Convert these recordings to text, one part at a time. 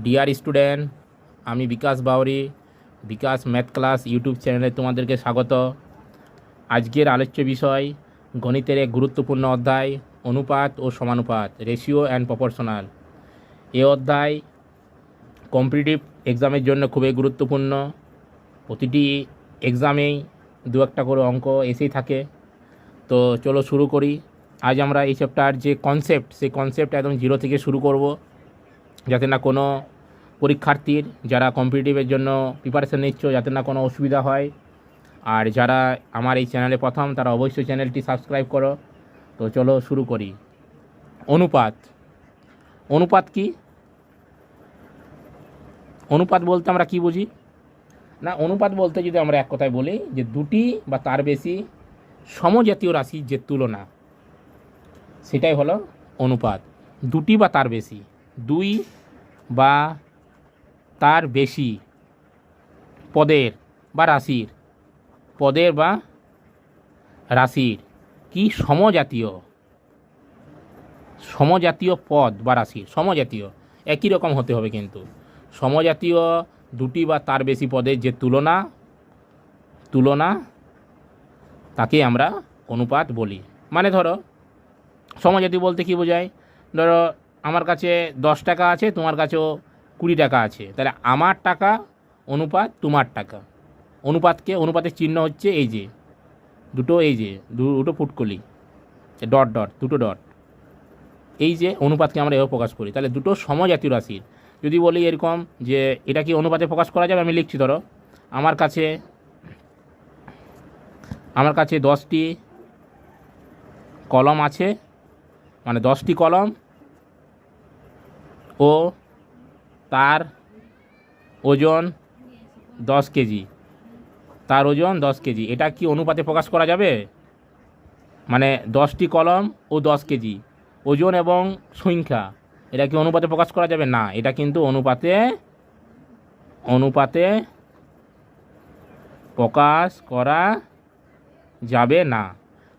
Dear student, আমি বিকাশ বাউরি, বিকাশ math class YouTube চ্যানেলে তোমাদেরকে স্বাগত। আজকের আলোচ্য বিষয় গণিতের এক গুরুত্বপূর্ণ অধ্যায় অনুপাত ও সমানুপাত, রেশিও অ্যান্ড প্রপোর্শনাল। এই অধ্যায় কম্পিটিটিভ এক্সামের জন্য খুবই গুরুত্বপূর্ণ। প্রতিটি এক্সামেই দু একটা করে অঙ্ক এসেই থাকে। তো চলো শুরু করি। আজ আমরা এই চ্যাপ্টার যে কনসেপ্ট, সেই কনসেপ্ট একদম জিরো থেকে শুরু করব, যাতে না কোনো পরীক্ষার্থীর যারা কম্পিটিটিভের জন্য প্রিপারেশান নিচ্ছ যাতে না কোনো অসুবিধা হয়। আর যারা আমার এই চ্যানেলে প্রথম, তারা অবশ্যই চ্যানেলটি সাবস্ক্রাইব করো। তো চলো শুরু করি। অনুপাত। অনুপাত কি? অনুপাত বলতে আমরা কি বুঝি? না, অনুপাত বলতে যদি আমরা এক কথায় বলি যে দুটি বা তার বেশি সমজাতীয় রাশির যে তুলনা, সেটাই হলো অনুপাত। দুটি বা তার বেশি, দুই বা তার বেশি পদের বা রাশির, পদের বা রাশির কি সমজাতীয়, সমজাতীয় পদ বা রাশির, সমজাতীয় একই রকম হতে হবে, কিন্তু সমজাতীয় দুটি বা তার বেশি পদের যে তুলনা, তুলনা তাকে আমরা অনুপাত বলি। মানে ধরো সমজাতীয় বলতে কি বোঝায়? ধরো আমার কাছে 10 টাকা আছে, তোমার কাছেও 20 টাকা আছে, তাহলে আমার টাকা অনুপাত তোমার টাকা। অনুপাতকে, অনুপাতের চিহ্ন হচ্ছে এই যে দুটো, এই যে দুটো ফুটকলি, ডট ডট, দুটো ডট, এই যে অনুপাতকে আমরা এভাবে প্রকাশ করি। তাহলে দুটো সমজাতীয় রাশির যদি বলি এরকম যে এটা কি অনুপাতে প্রকাশ করা যাবে, আমি লিখছি। ধরো আমার কাছে 10টি কলম আছে, মানে 10টি কলম ও তার ওজন 10 কেজি, তার ওজন 10 কেজি। এটা কি অনুপাতে প্রকাশ করা যাবে? মানে 10টি কলম ও 10 কেজি, ওজন এবং সংখ্যা, এটা কি অনুপাতে প্রকাশ করা যাবে? না, এটা কিন্তু অনুপাতে প্রকাশ করা যাবে না।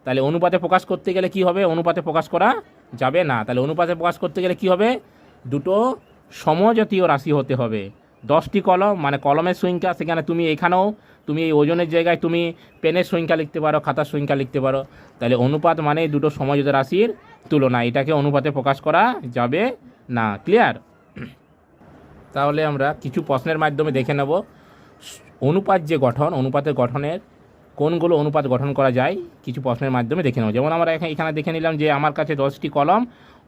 তাহলে অনুপাতে প্রকাশ করতে গেলে কি হবে? অনুপাতে প্রকাশ করা যাবে না। তাহলে অনুপাতে প্রকাশ করতে গেলে কি হবে? দুটো সমজাতীয় রাশি হতে হবে। 10টি কলম মানে কলমের সংখ্যা, সেখানে তুমি এখানেও তুমি এই ওজনের জায়গায় তুমি পেনের সংখ্যা লিখতে পারো, খাতার সংখ্যা লিখতে পারো। তাহলে অনুপাত মানে দুটো সমজাতীয় রাশির তুলনা, এটাকে অনুপাতে প্রকাশ করা যাবে না। ক্লিয়ার? তাহলে আমরা কিছু প্রশ্নের মাধ্যমে দেখে নেব অনুপাত যে গঠন, অনুপাতের গঠনের কোনগুলো অনুপাত গঠন করা যায়, কিছু প্রশ্নের মাধ্যমে দেখে নেব। যেমন আমরা এখানে দেখে নিলাম যে আমার কাছে 10টি কলম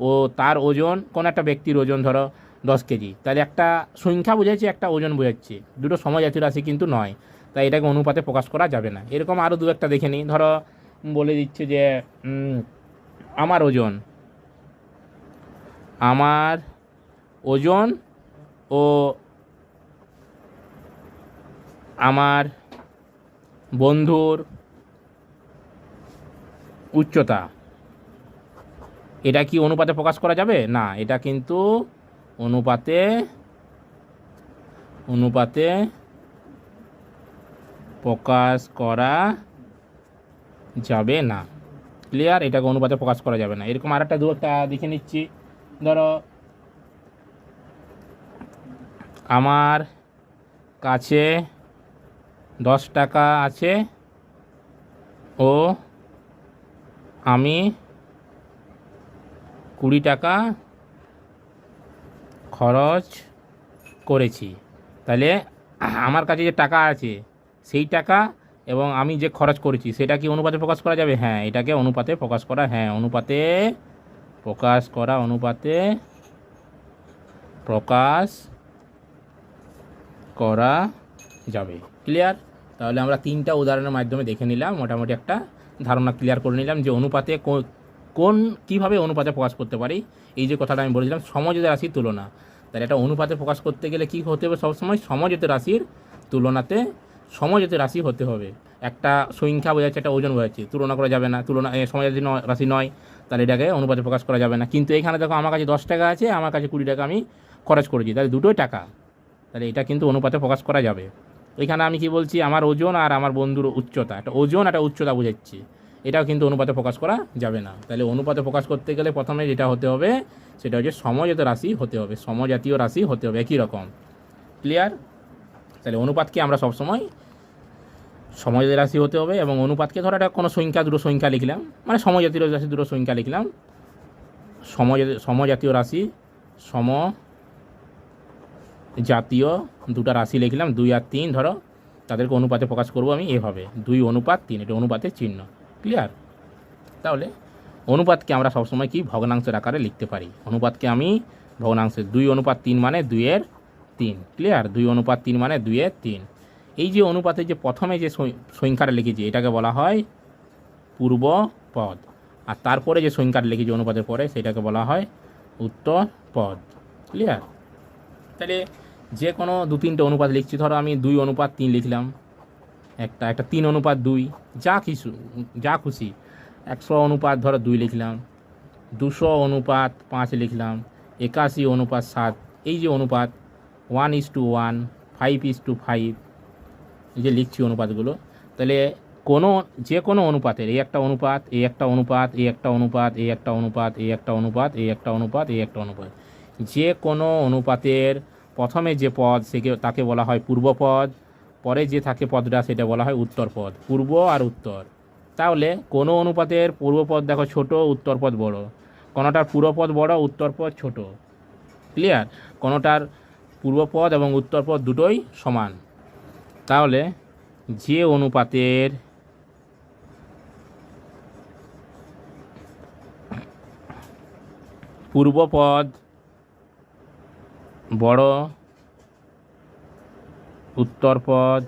ও তার ওজন, কোন একটা ব্যক্তির ওজন ধরো 10 কেজি, তাহলে একটা সংখ্যা বোঝাচ্ছে, একটা ওজন বোঝাচ্ছে, দুটো সমজাতীয় রাশি কিন্তু নয়, তাই এটাকে অনুপাতে প্রকাশ করা যাবে না। এরকম আরও দু একটা দেখে নিই। ধরো বলে দিচ্ছে যে আমার ওজন ও আমার বন্ধুর উচ্চতা, এটা কি অনুপাতে প্রকাশ করা যাবে? না, এটা কিন্তু অনুপাতে প্রকাশ করা যাবে না। ক্লিয়ার? এটাকে অনুপাতে প্রকাশ করা যাবে না। এরকম আর একটা দু একটা দেখে নিচ্ছি। ধরো আমার কাছে 10 টাকা আছে ও আমি 20 টাকা খরচ করেছি। তাহলে আমার কাছে যে টাকা আছে সেই টাকা এবং আমি যে খরচ করেছি সেটা কি অনুপাতে প্রকাশ করা যাবে? হ্যাঁ, এটাকে অনুপাতে প্রকাশ করা, হ্যাঁ অনুপাতে প্রকাশ করা যাবে। ক্লিয়ার? তাহলে আমরা 3টা উদাহরণের মাধ্যমে দেখে নিলাম, মোটামুটি একটা ধারণা ক্লিয়ার করে নিলাম যে অনুপাতে কীভাবে অনুপাতে প্রকাশ করতে পারি। এই যে কথাটা আমি বলেছিলাম সমজাতীয় রাশির তুলনা, তাহলে এটা অনুপাতে প্রকাশ করতে গেলে কী হতে হবে? সবসময় সমজাতীয় রাশির তুলনাতে সমজাতীয় রাশি হতে হবে। একটা সংখ্যা বোঝাচ্ছে, একটা ওজন বোঝাচ্ছে, তুলনা করা যাবে না, সমজাতীয় রাশি নয়, তাহলে এটাকে অনুপাতে প্রকাশ করা যাবে না। কিন্তু এখানে দেখো আমার কাছে 10 টাকা আছে, আমার কাছে 20 টাকা আমি খরচ করেছি, তাহলে দুটোই টাকা, তাহলে এটা কিন্তু অনুপাতে প্রকাশ করা যাবে। এখানে আমি কি বলছি? আমার ওজন আর আমার বন্ধুর উচ্চতা, একটা ওজন একটা উচ্চতা বোঝাচ্ছে, এটাও কিন্তু অনুপাতে প্রকাশ করা যাবে না। তাহলে অনুপাতে প্রকাশ করতে গেলে প্রথমে যেটা হতে হবে সেটা হচ্ছে সমজাত রাশি হতে হবে, সমজাতীয় রাশি হতে হবে একই রকম। ক্লিয়ার? তাহলে অনুপাতকে আমরা সবসময় সমজাতীয় রাশি হতে হবে, এবং অনুপাতকে ধরো একটা কোনো সংখ্যা, দুটো সংখ্যা লিখলাম, মানে সমজাতীয় রাশি দুটো সংখ্যা লিখলাম, সমজাতীয় রাশি, সমজাতীয় দুটো রাশি লিখলাম 2 আর 3, ধরো তাদেরকে অনুপাতে প্রকাশ করব আমি এভাবে 2:3, এটা অনুপাতের চিহ্ন। ক্লিয়ার? তাহলে অনুপাতকে আমরা সবসময় কি ভগ্নাংশের আকারে লিখতে পারি। অনুপাতকে আমি ভগ্নাংশে 2:3 মানে 2/3। ক্লিয়ার? 2:3 মানে 2/3। এই যে অনুপাতের যে প্রথমে যে সংখ্যাটা লিখেছি এটাকে বলা হয় পূর্ব পদ, আর তারপরে যে সংখ্যাটা লিখেছি অনুপাতের পরে সেটাকে বলা হয় উত্তর পদ। ক্লিয়ার? তাহলে যে কোনো 2-3টে অনুপাত লিখছি, ধরো আমি 2:3 লিখলাম, একটা 3:2, যা খুশি। 100:5 ধরো 2 লিখলাম, 200:5 লিখলাম, 81:7। এই যে অনুপাত 1:1, 5:5, এই যে লিখছি অনুপাতগুলো, তাহলে যে কোনো অনুপাতের এই একটা অনুপাত, এই একটা অনুপাত, এই একটা অনুপাত, এই একটা অনুপাত, এই একটা অনুপাত, এই একটা অনুপাত, এই একটা অনুপাত, যে কোনো অনুপাতের প্রথমে যে পদ তাকে বলা হয় পূর্বপদ, পরে যে থাকে পদটা সেটা বলা হয় উত্তরপদ। পূর্ব আর উত্তর। তাহলে কোনো অনুপাতের পূর্বপদ দেখো ছোট, উত্তরপদ বড়, কোনোটার পূর্বপদ বড়, উত্তরপদ ছোট। ক্লিয়ার? কোনোটার পূর্বপদ এবং উত্তরপদ দুটোই সমান। তাহলে যে অনুপাতের পূর্বপদ বড়, উত্তরপদ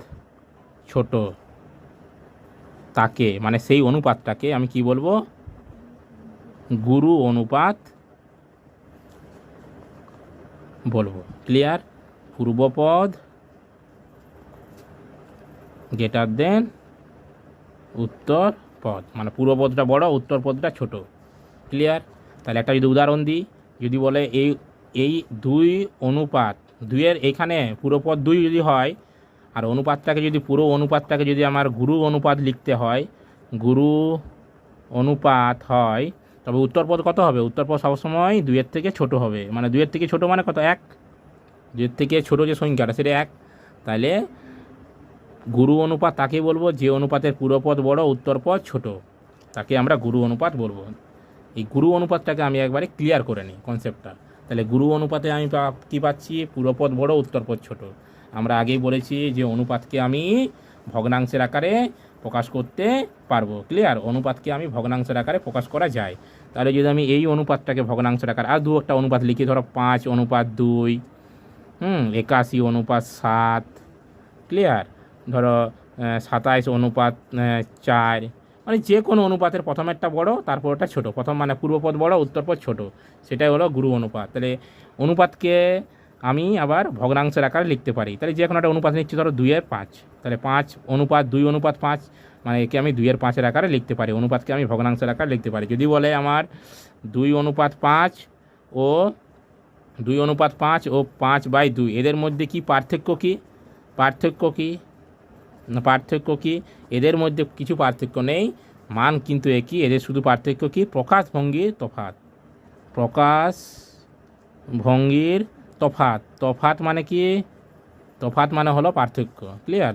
ছোট, তাকে মানে সেই অনুপাতটাকে আমি কি বলবো? গুরু অনুপাত বলবো। ক্লিয়ার? পূর্বপদ গ্রেটার দেন উত্তর পদ, মানে পূর্বপদটা বড়, উত্তরপদটা ছোট। ক্লিয়ার? তাহলে একটা যদি উদাহরণ দিই, যদি বলে এই 2:2 এখানে পূর্বপদ 2 যদি হয়, আর অনুপাতটাকে যদি পুরো অনুপাতটাকে যদি আমার গুরু অনুপাত লিখতে হয়, গুরু অনুপাত হয়, তবে উত্তরপদ কত হবে? উত্তরপদ সবসময় 2-এর থেকে ছোট হবে। মানে 2-এর থেকে ছোট মানে কত? 1। 2-এর থেকে ছোট যে সংখ্যাটা সেটা 1। তাহলে গুরু অনুপাত তাকে বলবো যে অনুপাতের পূর্বপদ বড়, উত্তরপদ ছোট, তাকে আমরা গুরু অনুপাত বলবো। এই গুরু অনুপাতটাকে আমি একবারে ক্লিয়ার করে নিই কনসেপ্টটা। তাহলে গুরু অনুপাতে আমি কী পাচ্ছি? পূর্বপদ বড়, উত্তরপদ ছোট। আমরা আগেই বলেছি যে অনুপাতকে আমি ভগ্নাংশের আকারে প্রকাশ করতে পারবো। ক্লিয়ার? অনুপাতকে আমি ভগ্নাংশের আকারে প্রকাশ করা যায়। তাহলে যদি আমি এই অনুপাতটাকে ভগ্নাংশের আকারে আর 2-একটা অনুপাত লিখি, ধরো 5:2, 81:7। ক্লিয়ার? ধরো 27:4। মানে যে কোনো অনুপাতের প্রথমেরটা বড়, তারপরটা ছোট। প্রথম মানে পূর্বপদ বড়, উত্তরপদ ছোট, সেটাই হলো গুরু অনুপাত। তাহলে অনুপাতকে আমি আবার ভগ্নাংশের আকারে লিখতে পারি। তাহলে যে কোনো একটা অনুপাত নিচ্ছি, ধরো 2/5, তাহলে 5:2:5, মানে একে আমি 2/5 আকারে লিখতে পারি। অনুপাতকে আমি ভগ্নাংশের আকারে লিখতে পারি। যদি বলে আমার 2:5 ও 2:5 ও 5/2 এদের মধ্যে কি পার্থক্য? পার্থক্য কি? এদের মধ্যে কিছু পার্থক্য নেই, মান কিন্তু একই। এদের শুধু পার্থক্য কি? প্রকাশভঙ্গির তফাৎ। প্রকাশভঙ্গির তফাৎ মানে কি? তফাৎ মানে হলো পার্থক্য। ক্লিয়ার?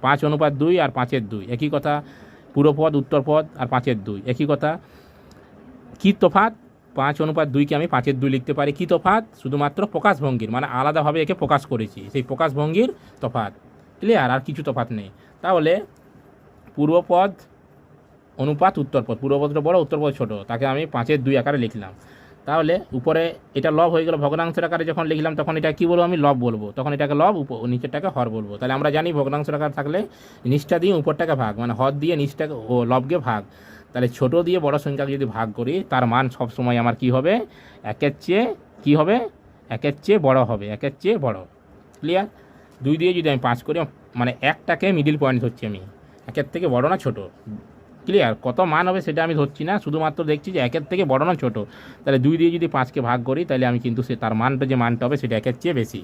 5:2 আর 5/2 একই কথা। পূর্বপদ, উত্তরপদ আর 5/2 একই কথা। কী তফাৎ? 5:2কে আমি 5/2 লিখতে পারি। কী তফাৎ? শুধুমাত্র প্রকাশভঙ্গির, মানে আলাদাভাবে একে প্রকাশ করেছি, সেই প্রকাশভঙ্গির তফাৎ। ক্লিয়ার? আর কিছু তফাৎ নেই। তাহলে পূর্বপদ অনুপাত উত্তরপদ, পূর্বপদটা বড়, উত্তরপদ ছোট, তাকে আমি 5/2 আকারে লিখলাম। তাহলে উপরে এটা লব হয়ে গেল। ভগ্নাংশের আকারে যখন লিখলাম তখন এটা কী বলবো? আমি লব বলবো। তখন এটাকে লব, নিচেরটাকে হর বলবো। তাহলে আমরা জানি ভগ্নাংশের আকার থাকলে নিচটা দিয়ে উপরটাকে ভাগ, মানে হর দিয়ে নিচটাকে ও লবকে ভাগ। তাহলে ছোট দিয়ে বড় সংখ্যাকে যদি ভাগ করি, তার মান সবসময় আমার কি হবে? 1-এর চেয়ে কী হবে? 1-এর চেয়ে বড় হবে, 1-এর চেয়ে বড়। ক্লিয়ার? 2 দিয়ে যদি আমি 5 করি, মানে 1টাকে মিডিল পয়েন্ট ধরছি আমি, 1-এর থেকে বড় না ছোট। ক্লিয়ার? কত মান হবে সেটা আমি ধরছি না, শুধুমাত্র দেখছি যে 1-এর থেকে বড় না ছোট। তাহলে 2 দিয়ে যদি 5কে ভাগ করি, তাহলে আমি কিন্তু তার মানটা যে মানটা হবে সেটা 1-এর চেয়ে বেশি।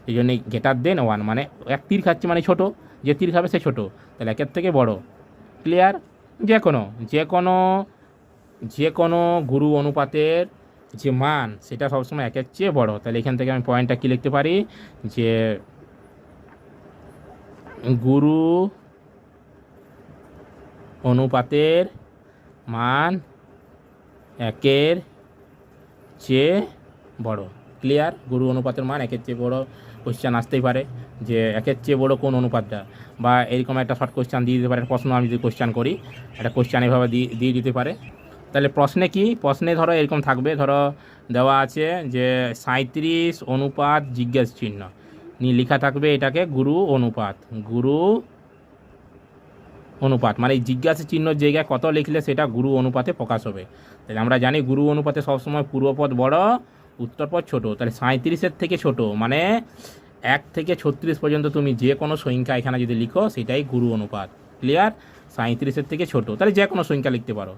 এই জন্যই গ্রেটার দেন 1, মানে 1 তীর খাচ্ছে মানে ছোট, যে তীর খাবে সে ছোট, তাহলে 1-এর থেকে বড়। ক্লিয়ার? যে কোনো গুরু অনুপাতের যে মান সেটা সবসময় একের চেয়ে বড়। তাহলে এখান থেকে আমি পয়েন্টটা কী লিখতে পারি, যে গুরু অনুপাতের মান একের চেয়ে বড়। ক্লিয়ার? গুরু অনুপাতের মান একের চেয়ে বড় কোশ্চেন আসতেই পারে, যে একের চেয়ে বড় কোন অনুপাতটা, বা এরকম একটা শর্ট কোশ্চেন দিয়ে দিতে পারে। প্রশ্ন আমি যদি কোশ্চেন করি, একটা কোশ্চেন এভাবে দিয়ে দিতে পারে। তাহলে প্রশ্নে কি, প্রশ্নে ধরো এরকম থাকবে, ধরো দেওয়া আছে যে 37 অনুপাত জিজ্ঞাসা চিহ্ন নিয়ে লেখা থাকবে এটাকে গুরু অনুপাত। গুরু অনুপাত মানে এই জিজ্ঞাসা চিহ্নর জায়গায় কত লিখলে সেটা গুরু অনুপাতে প্রকাশ হবে। তাহলে আমরা জানি গুরু অনুপাতে সবসময় পূর্বপদ বড়, উত্তরপদ ছোট। তাহলে 37-এর থেকে ছোট মানে 1 থেকে 36 পর্যন্ত তুমি যে কোনো সংখ্যা এখানে যদি লিখো সেটাই গুরু অনুপাত। ক্লিয়ার? 37-এর থেকে ছোট, তাহলে যে কোনো সংখ্যা লিখতে পারো।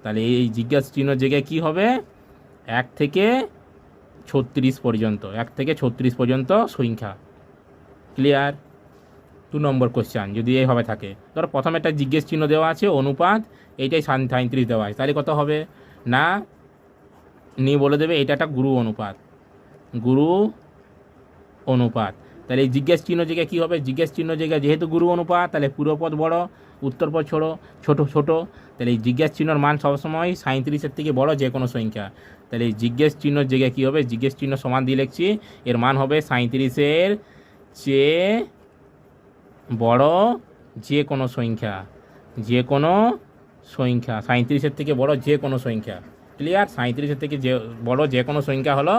তাহলে এই জিজ্ঞাসা চিহ্নর জায়গায় কী হবে, 1 থেকে 36 পর্যন্ত, 1 থেকে 36 পর্যন্ত সংখ্যা। ক্লিয়ার? 2 নম্বর কোশ্চেন যদি এইভাবে থাকে, ধরো প্রথমে একটা জিজ্ঞেস চিহ্ন দেওয়া আছে অনুপাত, এইটাই 37 দেওয়া আছে, তাহলে কত হবে না নিয়ে বলে দেবে এটা একটা গুরু অনুপাত। গুরু অনুপাত, তাহলে এই জিজ্ঞেস চিহ্ন জায়গায় কী হবে, জিজ্ঞেস চিহ্ন জায়গায় যেহেতু গুরু অনুপাত, তাহলে পূর্বপদ বড়, উত্তরপদ ছোট ছোট ছোট। তাহলে এই জিজ্ঞেস চিহ্নর মান সবসময় 37-এর থেকে বড় যে কোনো সংখ্যা। তাহলে এই জিজ্ঞেস চিহ্নর জায়গায় কী হবে, জিজ্ঞেস চিহ্ন সমান দিয়ে লিখছি, এর মান হবে 37-এর চেয়ে বড় যে কোনো সংখ্যা। যে কোনো সংখ্যা 37-এর থেকে বড় যে কোনো সংখ্যা। ক্লিয়ার? 37-এর থেকে যে বড় যে কোনো সংখ্যা হলো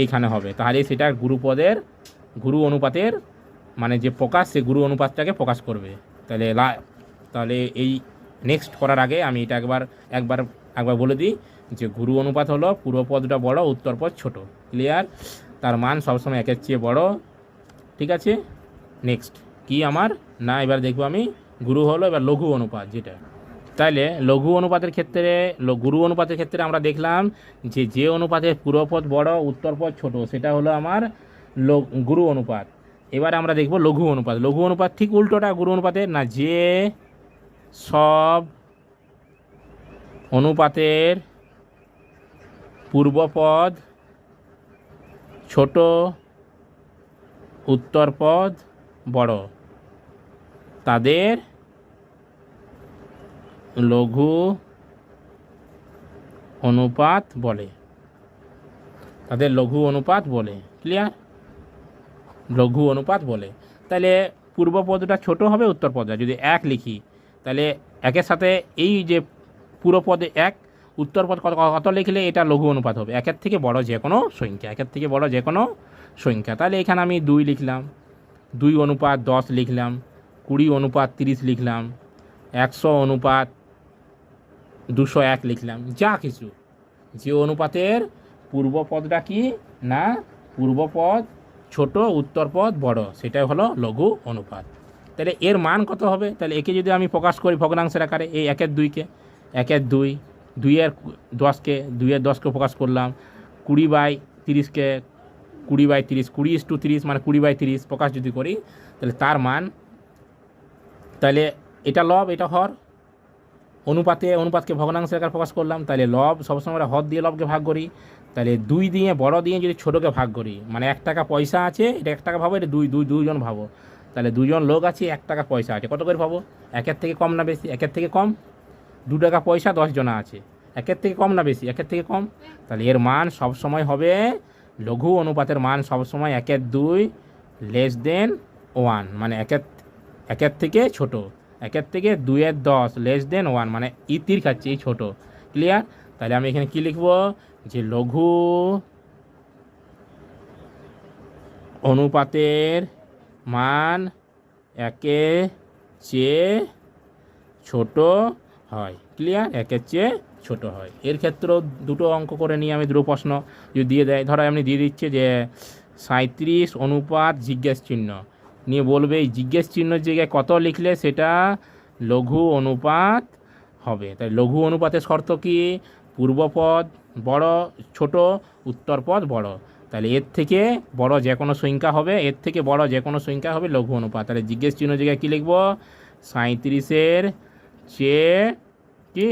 এইখানে হবে, তাহলে সেটা গুরু অনুপাতের মানে যে প্রকাশ, সে গুরু অনুপাতটাকে প্রকাশ করবে। তাহলে তাহলে এই নেক্সট করার আগে আমি এটা একবার বলে দিই, যে গুরু অনুপাত হলো পূর্বপদটা বড়, উত্তরপদ ছোট। ক্লিয়ার? তার মান সবসময় একের চেয়ে বড়। ঠিক আছে? নেক্সট কি আমার না, এবার দেখবো আমি গুরু হলো এবার লঘু অনুপাত যেটা। তাইলে লঘু অনুপাতের ক্ষেত্রে, গুরু অনুপাতের ক্ষেত্রে আমরা দেখলাম যে অনুপাতের পূর্বপদ বড়, উত্তরপদ ছোট, সেটা হলো আমার গুরু অনুপাত। এবার আমরা দেখব লঘু অনুপাত। লঘু অনুপাত ঠিক উল্টোটা গুরু অনুপাতের, না যে সব অনুপাতের পূর্বপদ ছোট, উত্তরপদ বড়, তাদের লঘু অনুপাত বলে। তাদের লঘু অনুপাত বলে। ক্লিয়ার? লঘু অনুপাত বলে। তাহলে পূর্বপদটা ছোট হবে, উত্তরপদটা যদি 1 লিখি, তাহলে একের সাথে এই যে পূর্বপদে 1, উত্তরপদ কত লিখলে এটা লঘু অনুপাত হবে, একের থেকে বড় যে কোনো সংখ্যা, একের থেকে বড় যে কোনো সংখ্যা। তাহলে এখানে আমি 2 লিখলাম, 2 অনুপাত 10 লিখলাম, 20 অনুপাত 30 লিখলাম, 100 অনুপাত 201 লিখলাম, যা কিছু। যে অনুপাতের পূর্বপদটা কি না পূর্বপদ ছোট, উত্তরপদ বড়, সেটাই হলো লঘু অনুপাত। তাহলে এর মান কত হবে, তাহলে একে যদি আমি প্রকাশ করি ভগ্নাংশের আকারে, এই 1-এর 2-কে, 1-এর 2, 2-এর 10-কে, 2-এর 10-কে প্রকাশ করলাম, 20/30-কে, 20/30, 20:30 মানে 20/30 প্রকাশ যদি করি, তাহলে তার মান, তাহলে এটা লব এটা হর, অনুপাতকে ভগ্নাংশের আকারে প্রকাশ করলাম, তাহলে লব সবসময় হর দিয়ে লবকে ভাগ করি। তাহলে 2 দিয়ে বড় দিয়ে যদি ছোটোকে ভাগ করি, মানে 1 টাকা পয়সা আছে, এটা 1 টাকা ভাবো, এটা দুজন ভাবো, তাহলে 2 জন লোক আছে, 1 টাকা পয়সা আছে, কত করে পাবো, 1-এর থেকে কম না বেশি, 1-এর থেকে কম। 2 টাকা পয়সা 10 জনা আছে, 1-এর থেকে কম না বেশি, 1-এর থেকে কম। তাহলে এর মান সবসময় হবে, লঘু অনুপাতের মান সবসময় 1-এর 2 লেস দেন 1, মানে 1-এর থেকে ছোট, 1-এর থেকে 2-এর 10 লেস দেন 1, মানে তীর খাচ্ছে এই ছোটো। ক্লিয়ার? তাহলে আমি এখানে কী লিখব, যে লঘু অনুপাতের মান 1-এর চেয়ে ছোট হয়। ক্লিয়ার? 1-এর চেয়ে ছোট হয়। এর ক্ষেত্রেও 2টো অঙ্ক করে নিয়ে আমি 2টো প্রশ্ন যদি দিয়ে দেয়, ধরো এমনি দিয়ে দিচ্ছে যে 37 অনুপাত জিজ্ঞেস চিহ্ন নিয়ে বলবে এই জিজ্ঞেস চিহ্নের জায়গায় কত লিখলে সেটা লঘু অনুপাত হবে। তাই লঘু অনুপাতের শর্ত কি, পূর্বপদ বড়, ছোট, উত্তরপদ বড়। তাহলে এর থেকে বড় যে কোনো সংখ্যা হবে, এর থেকে বড় যে কোনো সংখ্যা হবে লঘু অনুপাত। তাহলে জিজ্ঞেস চিহ্ন জায়গায় কী লিখব, 37-এর চেয়ে কি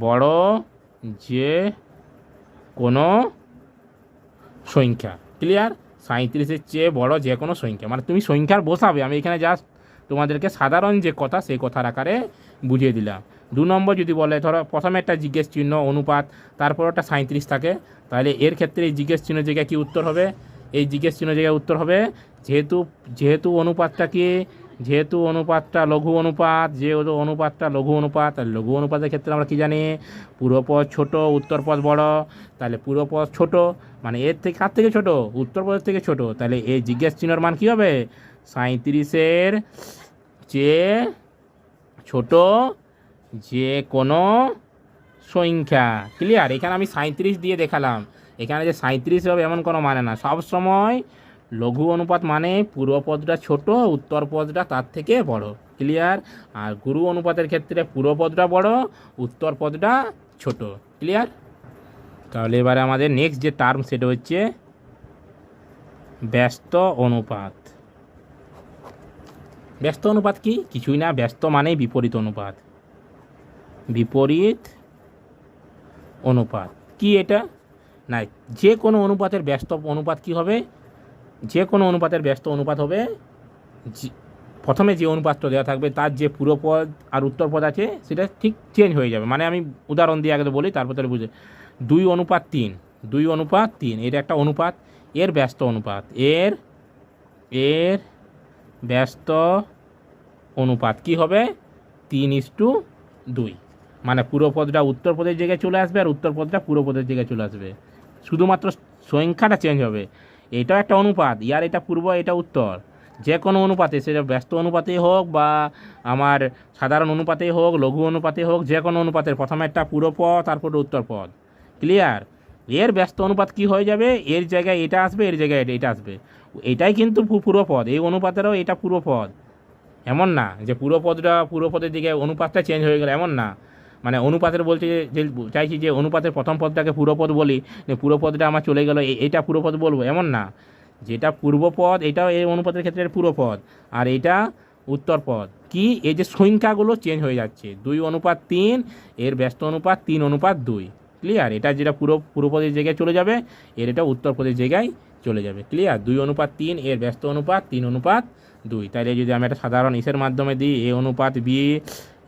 বড় যে কোনো সংখ্যা। ক্লিয়ার? 37-এর চেয়ে বড় যে কোনো সংখ্যা, মানে তুমি সংখ্যার বসাবে, আমি এখানে জাস্ট তোমাদেরকে সাধারণ যে কথা সেই কথার আকারে বুঝিয়ে দিলাম। 2 নম্বর যদি বলে ধরো প্রথমে একটা জিজ্ঞেস চিহ্ন অনুপাত, তারপর একটা 37 থাকে, তাহলে এর ক্ষেত্রে এই জিজ্ঞেস চিহ্ন জায়গায় কী উত্তর হবে? এই জিজ্ঞেস চিহ্ন জায়গায় উত্তর হবে যেহেতু অনুপাতটা কি, যেহেতু অনুপাতটা লঘু অনুপাত, যেহেতু অনুপাতটা লঘু অনুপাত, তাহলে লঘু অনুপাতের ক্ষেত্রে আমরা কি জানি? পূর্বপদ ছোট, উত্তরপদ বড়। তাহলে পূর্বপদ ছোট মানে এর থেকে কার থেকে ছোট? উত্তরপদের থেকে ছোট। তাহলে এই জিজ্ঞেস চিহ্নর মান কী হবে? 37-এর চেয়ে ছোট যে কোনো সংখ্যা। ক্লিয়ার? এখানে আমি 37 দিয়ে দেখালাম, এখানে যে 37 হবে এমন কোনো মানে না। সব সময় লঘু অনুপাত মানে পূর্বপদটা ছোট, উত্তরপদটা তার থেকে বড়। ক্লিয়ার? আর গুরু অনুপাতের ক্ষেত্রে পূর্বপদটা বড়, উত্তরপদটা ছোট। ক্লিয়ার? তাহলে এবারে আমাদের নেক্সট যে টার্ম সেটা হচ্ছে ব্যস্ত অনুপাত। ব্যস্ত অনুপাত কি? কিছুই না, ব্যস্ত মানেই বিপরীত অনুপাত। বিপরীত অনুপাত কি এটা? না, যে কোনো অনুপাতের ব্যস্ত অনুপাত কি হবে? যে কোনো অনুপাতের ব্যস্ত অনুপাত হবে প্রথমে যে অনুপাতটা দেওয়া থাকবে তার যে পূর্বপদ আর উত্তরপদ আছে সেটা ঠিক চেঞ্জ হয়ে যাবে। মানে আমি উদাহরণ দিয়ে আগে বলি, তারপর তাহলে বুঝে। 2:3, 2:3 এটা একটা অনুপাত, এর ব্যস্ত অনুপাত, এর ব্যস্ত অনুপাত কি হবে? 3:2। মানে পূর্বপদটা উত্তরপদের জায়গায় চলে আসবে আর উত্তরপদটা পূর্বপদের জায়গায় চলে আসবে, শুধুমাত্র সংখ্যাটা চেঞ্জ হবে। এটাও একটা অনুপাত, ইয়ার এটা পূর্ব এটা উত্তর। যে কোনো অনুপাতে, সেটা ব্যস্ত অনুপাতে হোক বা আমার সাধারণ অনুপাতে হোক, লঘু অনুপাতে হোক, যে কোনো অনুপাতের প্রথমে একটা পূর্বপদ তারপর উত্তরপদ। ক্লিয়ার? এর ব্যস্ত অনুপাত কি হয়ে যাবে? এর জায়গায় এটা আসবে, এর জায়গায় এটা আসবে। এটাই কিন্তু পূর্বপদ, এই অনুপাতেরও এটা পূর্বপদ। এমন না যে পূর্বপদের দিকে অনুপাতটা চেঞ্জ হয়ে গেল, এমন না। মানে অনুপাতের বলতে যে চাইছি যে অনুপাতের প্রথম পদটাকে পূর্বপদ বলি, পূর্বপদটা আমার চলে গেল এইটা পূর্বপদ বলবো, এমন না। যেটা পূর্বপদ এটাও এই অনুপাতের ক্ষেত্রে পূর্বপদ, আর এটা উত্তরপদ। কি? এই যে সংখ্যাগুলো চেঞ্জ হয়ে যাচ্ছে। 2:3 এর ব্যস্ত অনুপাত 3:2। ক্লিয়ার? এটা যেটা পূর্বপদের জায়গায় চলে যাবে, এর এটা উত্তরপদের জায়গায় চলে যাবে। ক্লিয়ার? 2:3 এর ব্যস্ত অনুপাত 3:2। তাইলে যদি আমি একটা সাধারণ ইসের মাধ্যমে দিই, এ অনুপাত বি,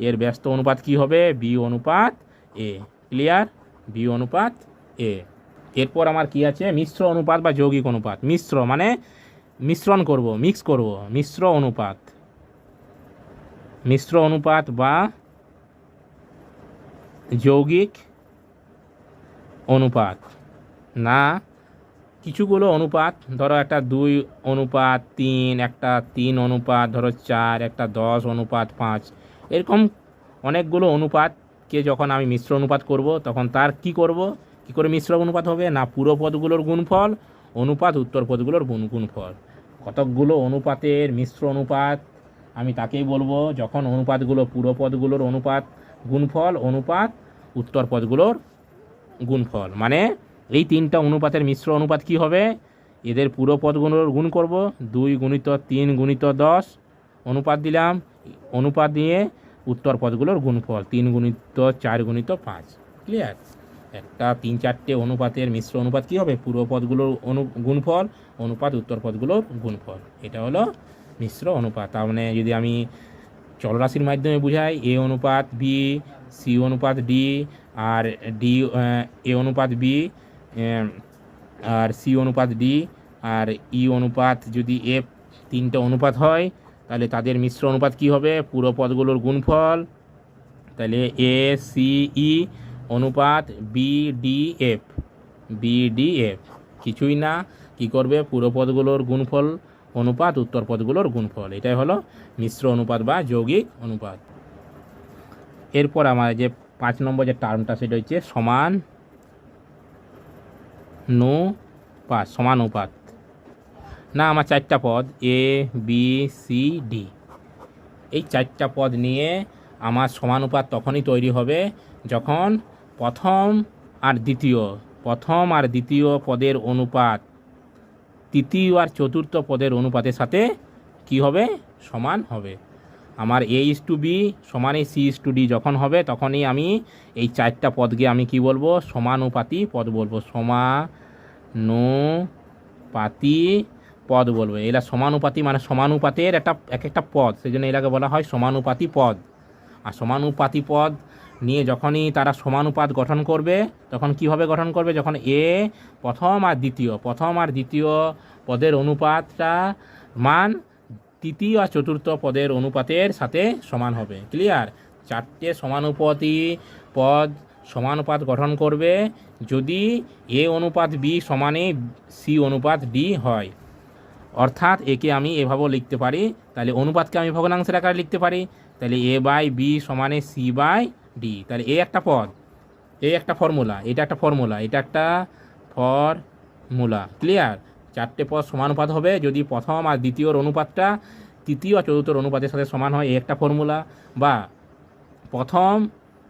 এর ব্যস্ত অনুপাত কি হবে? B/A। ক্লিয়ার? B/A। এরপর আমার কি আছে? মিশ্র অনুপাত বা যৌগিক অনুপাত। মিশ্র মানে মিশ্রণ করব, মিক্স করব। মিশ্র অনুপাত, মিশ্র অনুপাত বা যৌগিক অনুপাত। না, কিছুগুলো অনুপাত ধরো একটা 2:3, একটা 3:, ধরো 4, একটা 10:5, এরকম অনেকগুলো অনুপাতকে যখন আমি মিশ্র অনুপাত করব তখন তার কি করব? কি করে মিশ্র অনুপাত হবে? না, পূর্বপদগুলোর গুণফল অনুপাত উত্তরপদগুলোর গুণফল। কতকগুলো অনুপাতের মিশ্র অনুপাত আমি তাকেই বলবো যখন অনুপাতগুলো পূর্বপদগুলোর অনুপাত গুণফল অনুপাত উত্তরপদগুলোর গুণফল। মানে এই তিনটা অনুপাতের মিশ্র অনুপাত কি হবে? এদের পূর্বপদগুলোর গুণ করব, 2x3x10 অনুপাত দিলাম, অনুপাত দিয়ে উত্তরপদগুলোর গুণফল 3x4x5। ক্লিয়ার? একটা 3-4টে অনুপাতের মিশ্র অনুপাত কি হবে? পূর্বপদগুলোর গুণফল অনুপাত উত্তরপদগুলোর গুণফল। এটা হলো মিশ্র অনুপাত। তার মানে যদি আমি চলরাশির মাধ্যমে বুঝাই, A অনুপাত B, C অনুপাত D, আর A অনুপাত B, আর C অনুপাত D, আর E অনুপাত যদি F, তিনটে অনুপাত হয় তাহলে তাদের মিশ্র অনুপাত কি হবে? পূর্বপদগুলোর গুণফল। তাহলে ACE অনুপাত BDF। কিছুই না, কি করবে? পূর্বপদগুলোর গুণফল অনুপাত উত্তরপদগুলোর গুণফল। এটাই হলো মিশ্র অনুপাত বা যৌগিক অনুপাত। এরপর আমার যে 5 নম্বর যে টার্মটা সেটা হচ্ছে সমানুপাত। না, আমার 4টা পদ ABCD, এই 4টা পদ নিয়ে আমার সমানুপাত তখনই তৈরি হবে যখন প্রথম আর দ্বিতীয় পদের অনুপাত তৃতীয় আর চতুর্থ পদের অনুপাতের সাথে কি হবে? সমান হবে। আমার A:B সমানে C:D যখন হবে তখনই আমি এই চারটা পদকে আমি কি বলবো, সমানুপাতি পদ বলবো, সমানুপাতি পদ বলবো। এরা সমানুপাতি মানে সমানুপাতের এক একটা পদ, সেই জন্য এটাকে বলা হয় সমানুপাতি পদ। আর সমানুপাতি পদ নিয়ে যখনই তারা সমানুপাত গঠন করবে তখন কীভাবে গঠন করবে, যখন প্রথম আর দ্বিতীয় পদের অনুপাতটা মান তৃতীয় আর চতুর্থ পদের অনুপাতের সাথে সমান হবে। ক্লিয়ার? চারটে সমানুপাতি পদ সমানুপাত গঠন করবে যদি A অনুপাত B সমানে C অনুপাত D হয়। অর্থাৎ একে আমি এভাবেও লিখতে পারি, তাহলে অনুপাতকে আমি ভগ্নাংশের আকারে লিখতে পারি, তাহলে A/B সমানে C/D। তাহলে একটা পদ, একটা ফর্মুলা, এটা একটা ফর্মুলা, এটা একটা ফর্মুলা। ক্লিয়ার? চারটে পদ সমানুপাত হবে যদি প্রথম আর দ্বিতীয়র অনুপাতটা তৃতীয় আর চতুর্থ অনুপাতের সাথে সমান হয়, একটা ফর্মুলা। বা প্রথম,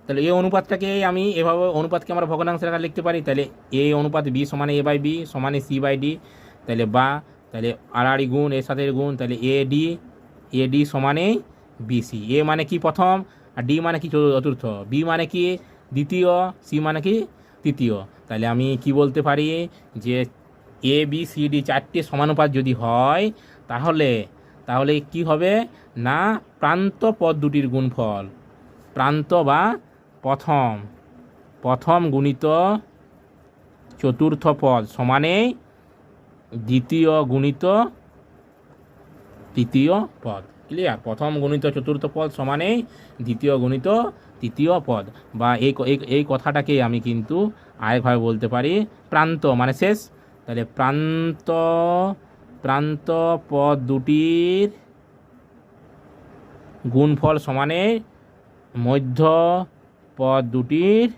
তাহলে এই অনুপাতটাকে আমি এভাবে অনুপাতকে আমরা ভগ্নাংশের আকারে লিখতে পারি, তাহলে A অনুপাত B সমানে A/B সমানে C/D। তাহলে তাহলে আড়াআড়ি গুণ, এর সাথে গুণ, তাহলে AD সমানে BC। A মানে কি প্রথম, আর D মানে কি চতুর্থ, B মানে কি দ্বিতীয়, C মানে কি তৃতীয়। তাহলে আমি কি বলতে পারি যে ABCD চারটে সমানুপাত যদি হয় তাহলে কি হবে না, প্রান্ত পদ দুটির গুণফল, প্রান্ত বা প্রথম গুণিত চতুর্থ পদ সমানে দ্বিতীয় গুণিত তৃতীয় পদ। ক্লিয়ার? প্রথম গুণিত চতুর্থ পদ সমানে দ্বিতীয় গুণিত তৃতীয় পদ। বা এই কথাটাকে আমি কিন্তু আরেকভাবে বলতে পারি, প্রান্ত মানে শেষ, তাহলে প্রান্ত পদ দুটির গুণফল সমানে মধ্য পদ দুটির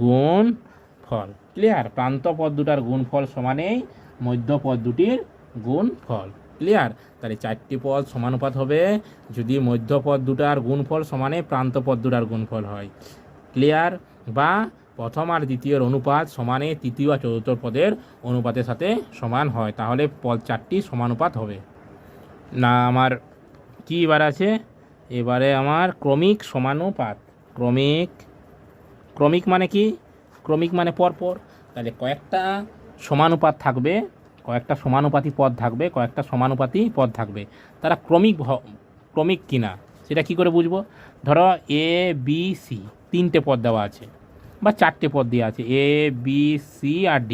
গুণফল। ক্লিয়ার? প্রান্ত পদ দুটার গুণফল সমানে মধ্য পদ দুটির গুণফল। ক্লিয়ার? তাহলে চারটি পদ সমানুপাত হবে যদি মধ্য পদ দুটার গুণফল সমানে প্রান্ত পদ দুটার গুণফল হয়। ক্লিয়ার? বা প্রথম আর দ্বিতীয়র অনুপাত সমানে তৃতীয় আর চতুর্থ পদের অনুপাতের সাথে সমান হয়, তাহলে পদ চারটি সমানুপাত হবে। না আমার কি এবার আছে, এবারে আমার ক্রমিক সমানুপাত। ক্রমিক মানে কি, ক্রমিক মানে পরপর। তাহলে কয়েকটা সমানুপাত থাকবে, কয়েকটা সমানুপাতি পদ থাকবে, কয়েকটা সমানুপাতি পদ থাকবে, তারা ক্রমিক কিনা সেটা কি করে বুঝবো? ধরো ABC তিনটে পদ দেওয়া আছে বা চারটে পদ দেওয়া আছে, ABC আর D।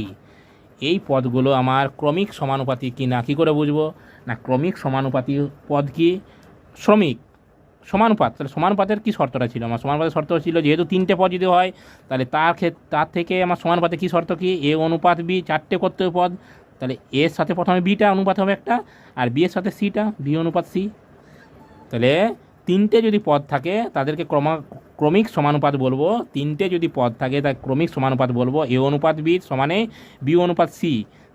এই পদগুলো আমার ক্রমিক সমানুপাতি কিনা কি করে বুঝবো? না, ক্রমিক সমানুপাতি পদ কি সমানুপাত। তাহলে সমানুপাতের কি শর্তটা ছিল? আমার সমানুপাতের শর্ত ছিল যেহেতু তিনটে পদ যদি হয় তাহলে তার থেকে আমার সমানুপাতে কি শর্ত কি, A অনুপাত B চারটে করতে হবে পদ, তাহলে এর সাথে প্রথমে বিটা অনুপাত হবে একটা, আর বি এর সাথে সিটা, বি অনুপাত সি। তাহলে তিনটে যদি পদ থাকে তাদেরকে ক্রমিক সমানুপাত বলবো। তিনটে যদি পদ থাকে তার ক্রমিক সমানুপাত বলবো A অনুপাত B সমানে B অনুপাত C।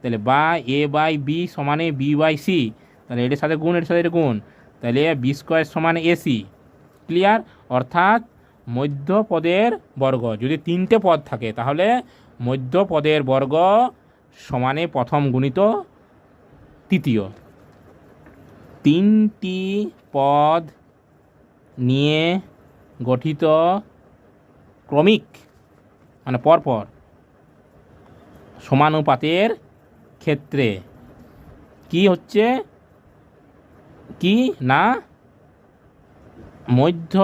তাহলে বা A/B সমানে B/C, তাহলে এটার সাথে গুণ, এর সাথে গুণ, তাহলে B² সমানে AC। ক্লিয়ার? অর্থাৎ মধ্য পদের বর্গ যদি তিনটে পদ থাকে তাহলে মধ্য পদের বর্গ সমানে প্রথম গুণিত তৃতীয়। তিনটি পদ নিয়ে গঠিত ক্রমিক মানে পরপর সমানুপাতের ক্ষেত্রে কি হচ্ছে কি না, মধ্য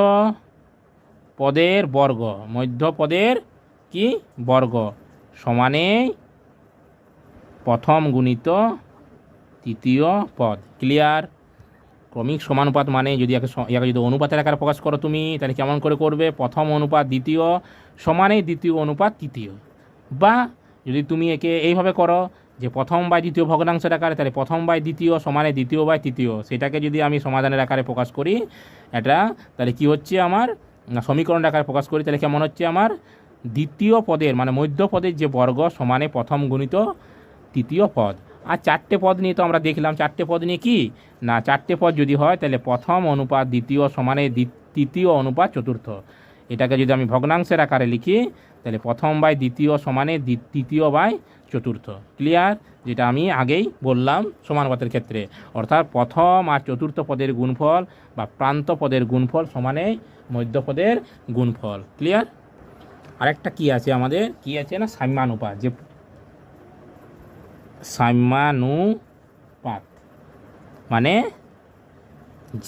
পদের কি বর্গ সমানে প্রথম গুণিত তৃতীয় পদ। ক্লিয়ার? ক্রমিক সমানুপাত মানে যদি একে যদি অনুপাতের আকারে প্রকাশ করো তুমি, তাহলে কেমন করে করবে? প্রথম অনুপাত দ্বিতীয় সমানে দ্বিতীয় অনুপাত তৃতীয়। বা যদি তুমি একে এইভাবে করো যে প্রথম বাই দ্বিতীয় ভগ্নাংশের আকারে, তাহলে প্রথম বাই দ্বিতীয় সমানে দ্বিতীয় বাই তৃতীয়, সেটাকে যদি আমি সমাধানের আকারে প্রকাশ করি এটা, তাহলে কি হচ্ছে আমার সমীকরণের আকারে প্রকাশ করি, তাহলে কেমন হচ্ছে আমার দ্বিতীয় পদের মানে মধ্য পদের যে বর্গ সমানে প্রথম গুণিত তৃতীয় পদ। আর চারটে পদ নিয়ে তো আমরা দেখলাম, চারটে পদ নিয়ে কি না, চারটে পদ যদি হয় তাহলে প্রথম অনুপাত দ্বিতীয় সমানে তৃতীয় অনুপাত চতুর্থ। এটাকে যদি আমি ভগ্নাংশের আকারে লিখি তাহলে প্রথম বাই দ্বিতীয় সমানে তৃতীয় বাই চতুর্থ। ক্লিয়ার? যেটা আমি আগেই বললাম সমানুপাতের ক্ষেত্রে, অর্থাৎ প্রথম আর চতুর্থ পদের গুণফল বা প্রান্ত পদের গুণফল সমানে মধ্যপদের গুণফল। ক্লিয়ার? আরেকটা কি আছে আমাদের, কি আছে না সাম্যানুপাত, যে সাম্যানুপাত মানে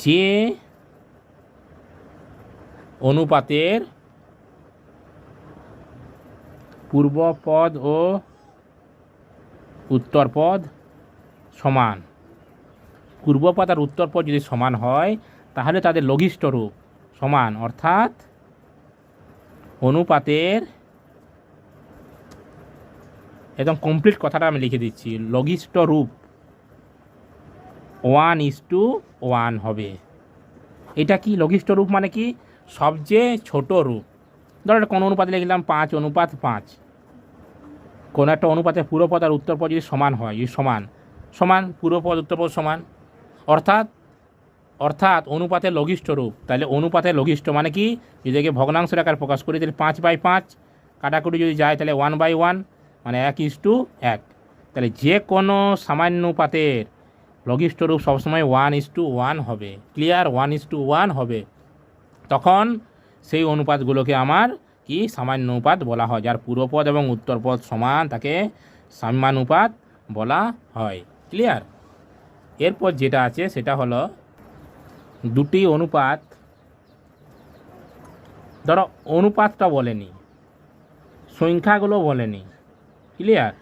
যে অনুপাতের পূর্বপদ ও উত্তরপদ সমান। পূর্বপদ আর উত্তরপদ যদি সমান হয় তাহলে তাদের লঘিষ্ঠ রূপ সমান, অর্থাৎ অনুপাতের, একদম কমপ্লিট কথাটা আমি লিখে দিচ্ছি, লঘিষ্ঠ রূপ 1:1 হবে। এটা কি লঘিষ্ঠ রূপ মানে কি? সবচেয়ে ছোট রূপ। ধরো একটা কোনো অনুপাতে লিখলাম 5:5, কোনো একটা অনুপাতে পূর্বপদ আর উত্তরপদ যদি সমান হয়, যদি সমান পূর্বপদ উত্তরপদ সমান, অর্থাৎ অনুপাতের লঘিষ্ঠ রূপ। তাহলে অনুপাতের লঘিষ্ঠ মানে কি? যদি একে ভগ্নাংশের আকার প্রকাশ করি তাহলে 5/5, কাটাকুটি যদি যায় তাহলে 1/1, মানে 1:1। তাহলে যে কোনো সামান্যপাতের লঘিষ্ঠ রূপ সবসময় 1:1 হবে। ক্লিয়ার? 1:1 হবে। তখন সেই অনুপাতগুলোকে আমার কি সামান্যপাত বলা হয়। যার পূর্বপদ এবং উত্তরপদ সমান তাকে সাম্যানুপাত বলা হয়। ক্লিয়ার? এরপর যেটা আছে সেটা হলো দুটি অনুপাত, ধরো অনুপাতটা বলেনি, সংখ্যাগুলো বলেনি। ক্লিয়ার?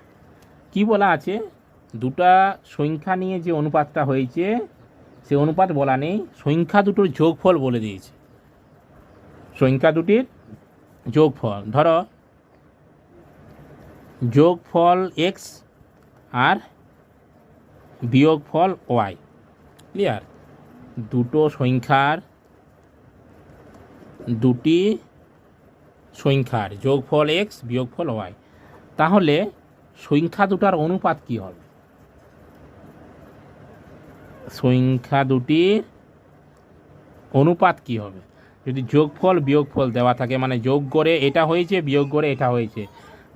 কি বলা আছে? দুটা সংখ্যা নিয়ে যে অনুপাতটা হয়েছে সে অনুপাত বলা নেই, সংখ্যা দুটোর যোগফল বলে দিয়েছে। সংখ্যা দুটির যোগফল, ধরো যোগফল x আর বিয়োগফল y। ক্লিয়ার? দুটি সংখ্যার যোগফল x বিয়োগফল y। তাহলে সংখ্যা দুটার অনুপাত কি হবে? সংখ্যা দুটির অনুপাত কি হবে? যদি যোগফল বিয়োগফল দেওয়া থাকে, মানে যোগ করে এটা হয়েছে বিয়োগ করে এটা হয়েছে,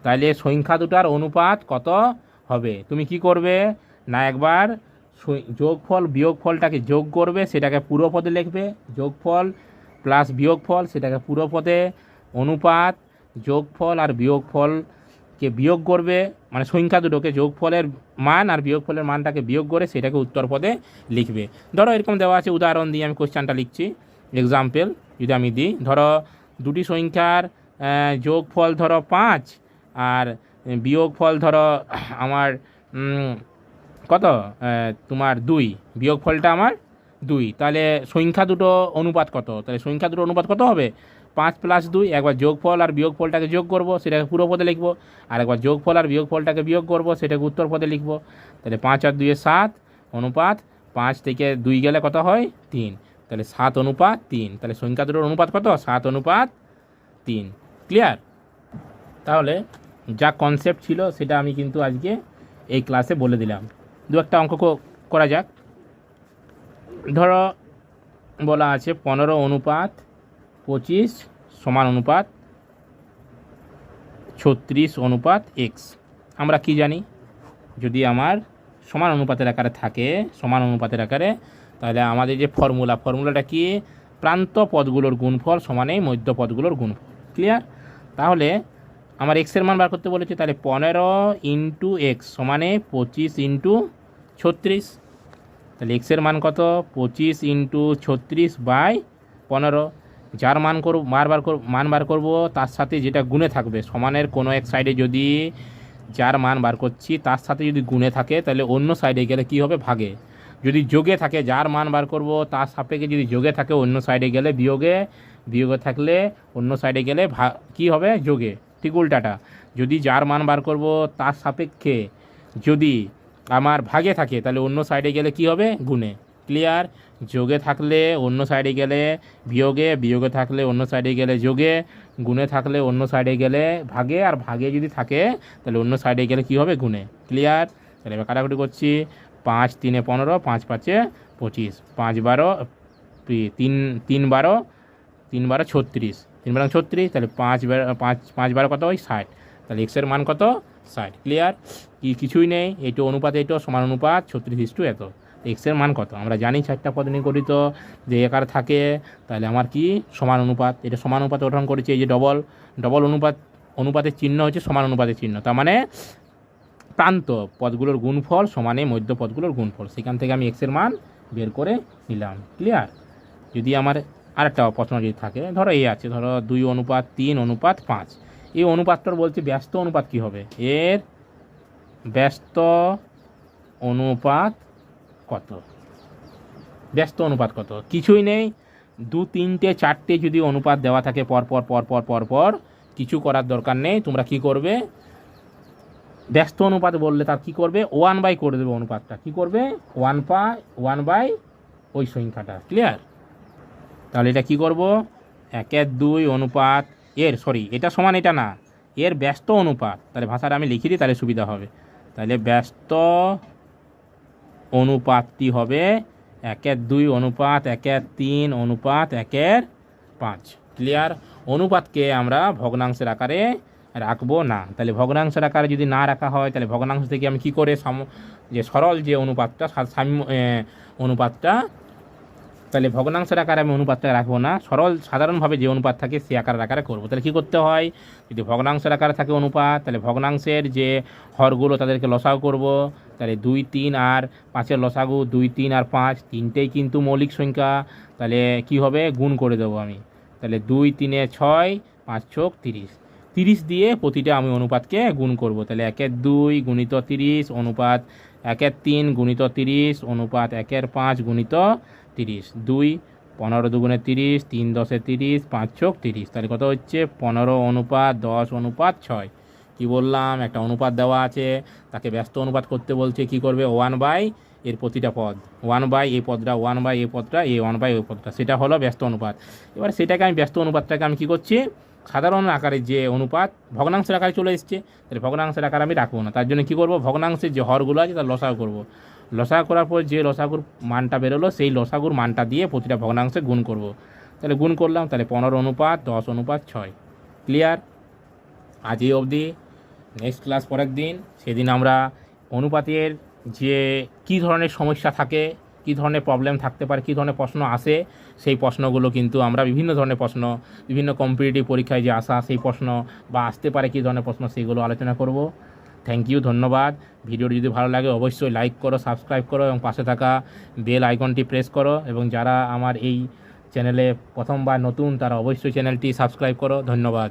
তাহলে সংখ্যা দুটার অনুপাত কত হবে? তুমি কি করবে না, একবার যোগফল বিয়োগফলটাকে যোগ করবে, সেটাকে পূর্বপদে লিখবে, যোগফল প্লাস বিয়োগফল সেটাকে পূর্বপদে, অনুপাত যোগফল আর বিয়োগফলকে বিয়োগ করবে, মানে সংখ্যা দুটোকে যোগফলের মান আর বিয়োগফলের মানটাকে বিয়োগ করে সেটাকে উত্তরপদে লিখবে। ধরো এরকম দেওয়া আছে, উদাহরণ দিয়ে আমি কোশ্চেনটা লিখছি, এক্সাম্পল যদি আমি দিই, ধরো দুটি সংখ্যার যোগফল ধরো 5 আর বিয়োগফল ধরো আমার কত, তোমার 2, বিয়োগফলটা আমার 2, তাহলে সংখ্যা দুটো অনুপাত কত? তাহলে সংখ্যা দুটো অনুপাত কত হবে? 5 + 2। একবার যোগফল আর বিয়োগফলটাকে যোগ করব, সেটাকে পূর্বপদে লিখব, আর একবার যোগফল আর বিয়োগফলটাকে বিয়োগ করব, সেটাকে উত্তরপদে লিখব। তাহলে 5 আর 2 7 অনুপাত 5 থেকে 2 গেলে কত হয়? 3। তাহলে 7:3। তাহলে সংখ্যা দুটোর অনুপাত কত? 7:3। ক্লিয়ার? তাহলে যা কনসেপ্ট ছিল সেটা আমি কিন্তু আজকে এই ক্লাসে বলে দিলাম। দু একটা অঙ্ক করা যাক। ধরো বলা আছে 15:25 সমান অনুপাত 36:x। আমরা কি জানি, যদি আমার সমান অনুপাতের আকারে থাকে, সমান অনুপাতের আকারে, তাহলে আমাদের যে ফর্মুলাটা কি? প্রান্ত পদগুলোর গুণফল সমানেই মধ্য পদগুলোর গুণফল। ক্লিয়ার? তাহলে আমার এক্সের মান বার করতে বলেছে, তাহলে 15 × x সমানে 25 × 36। তাহলে এক্সের মান কত? 25 × 36/15। যার মান বার করব তার সাথে যেটা গুণে থাকবে, সমানের কোনো এক সাইডে যদি যার মান বার করছি তার সাথে যদি গুণে থাকে তাহলে অন্য সাইডে গেলে কি হবে? ভাগে। যদি যোগে থাকে, যার মান বার করব তার সাপেক্ষে যদি যোগে থাকে অন্য সাইডে গেলে বিয়োগে থাকলে অন্য সাইডে গেলে কি হবে? যোগে। ঠিক উল্টাটা, যদি যার মান বার করব তার সাপেক্ষে যদি আমার ভাগে থাকে তাহলে অন্য সাইডে গেলে কি হবে? গুণে। ক্লিয়ার? যোগে থাকলে অন্য সাইডে গেলে বিয়োগে থাকলে অন্য সাইডে গেলে যোগে, গুণে থাকলে অন্য সাইডে গেলে ভাগে, আর ভাগে যদি থাকে তাহলে অন্য সাইডে গেলে কি হবে? গুণে। ক্লিয়ার? তাহলে এবার কাটাকুটি করছি, 5 × 3 = 15, 5 × 5 = 25, 5 × 12 3 × 12 36, 3 × 36, তাহলে 5 × 12 কত হয়? 60। তাহলে এক্সের মান কত? 60। ক্লিয়ার? কিছুই নেই, এইটো অনুপাত এইটো সমান অনুপাত 36 এত। এক্সের মান কত? আমরা জানি 4টা পদ নিগঠিত যে একার থাকে, তাহলে আমার কি সমান অনুপাত, এটা সমান অনুপাত গঠন করেছে। এই যে ডবল অনুপাতের চিহ্ন হচ্ছে সমান অনুপাতের চিহ্ন, তার মানে প্রান্ত পদগুলোর গুণফল সমানে মধ্য পদগুলোর গুণফল, সেখান থেকে আমি এক্সের মান বের করে নিলাম। ক্লিয়ার? যদি আমার আরেকটা প্রশ্ন যদি থাকে, ধরো এই আছে, ধরো 2:3:5, এই অনুপাতটার বলছে ব্যস্ত অনুপাত কি হবে, এর ব্যস্ত অনুপাত কত? ব্যস্ত অনুপাত কত? কিছুই নেই, 2, 3, 4টে যদি অনুপাত দেওয়া থাকে পর কিছু করার দরকার নেই। তোমরা কি করবে, ব্যস্ত অনুপাত বললে তার কি করবে, 1/, করে দেবে অনুপাতটা, কি করবে 1/, ওই সংখ্যাটা। ক্লিয়ার? তাহলে এটা কি করব, 1/2 অনুপাত এটা সমান, এটা না, এর ব্যস্ত অনুপাত, তাহলে ভাষাটা আমি লিখে দিই তাহলে সুবিধা হবে। তাহলে ব্যস্ত অনুপাতটি হবে 1/2 অনুপাত 1/3 অনুপাত 1/5। ক্লিয়ার? অনুপাতকে আমরা ভগ্নাংশের আকারে রাখবো না। তাহলে ভগ্নাংশের আকারে যদি না রাখা হয়, তাহলে ভগ্নাংশ থেকে আমি কি করে যে সরল যে অনুপাতটা, অনুপাতটা, তাহলে ভগ্নাংশের আকারে আমি অনুপাতটা রাখবো না, সাধারণভাবে যে অনুপাত থাকে সে আকারে করবো। তাহলে কী করতে হয়, যদি ভগ্নাংশের আকারে থাকে অনুপাত, তাহলে ভগ্নাংশের যে হরগুলো তাদেরকে লসাগু করব। তাহলে 2, 3 আর 5-এর লসাগু 2, 3 আর 5, তিনটেই কিন্তু মৌলিক সংখ্যা, তাহলে কি হবে, গুণ করে দেবো আমি। তাহলে 2, 3 6, 5 × 30, 30 দিয়ে প্রতিটা আমি অনুপাতকে গুণ করব। তাহলে 1/2 গুণিত 30 অনুপাত 1/3 গুণিত 30 অনুপাত 1/5 গুণিত 30, 2, 15×2 = 30, 3 × 10 = 30, 5 × 30, তাহলে কত হচ্ছে 15 অনুপাত 10 অনুপাত 6। কি বললাম, একটা অনুপাত দেওয়া আছে, তাকে ব্যস্ত অনুপাত করতে বলছে, কি করবে, 1/, এর প্রতিটা পদ 1/, এই পদটা 1/, এই পদটা, এই 1/, ওই পদটা, সেটা হলো ব্যস্ত অনুপাত। এবার সেটাকে আমি ব্যস্ত অনুপাতটাকে আমি কী করছি, সাধারণ আকারে যে অনুপাত ভগ্নাংশের আকারে চলে এসছে, তাহলে ভগ্নাংশের আকারে আমি রাখবো না। তার জন্য কী করবো, ভগ্নাংশের যে হরগুলো আছে তার লসাগু করব। লসাগু করার পর যে লসাগুর মানটা বেরোলো, সেই লসাগুর মানটা দিয়ে প্রতিটা ভগ্নাংশে গুণ করব। তাহলে গুণ করলাম, তাহলে 15 অনুপাত 10 অনুপাত 6। ক্লিয়ার? আজ এই অবধি। নেক্সট ক্লাস পরের দিন, সেদিন আমরা অনুপাতের যে কী ধরনের সমস্যা থাকে, কী ধরনের প্রবলেম থাকতে পারে, কী ধরনের প্রশ্ন আসে, সেই প্রশ্নগুলো কিন্তু আমরা বিভিন্ন ধরনের প্রশ্ন, বিভিন্ন কম্পিটিটিভ পরীক্ষায় যে আসা সেই প্রশ্ন বা আসতে পারে কী ধরনের প্রশ্ন, সেগুলো আলোচনা করব। থ্যাংক ইউ, ধন্যবাদ। ভিডিওটি যদি ভালো লাগে অবশ্যই লাইক করো, সাবস্ক্রাইব করো এবং পাশে থাকা বেল আইকনটি প্রেস করো, এবং যারা আমার এই চ্যানেলে প্রথমবার নতুন তারা অবশ্যই চ্যানেলটি সাবস্ক্রাইব করো। ধন্যবাদ।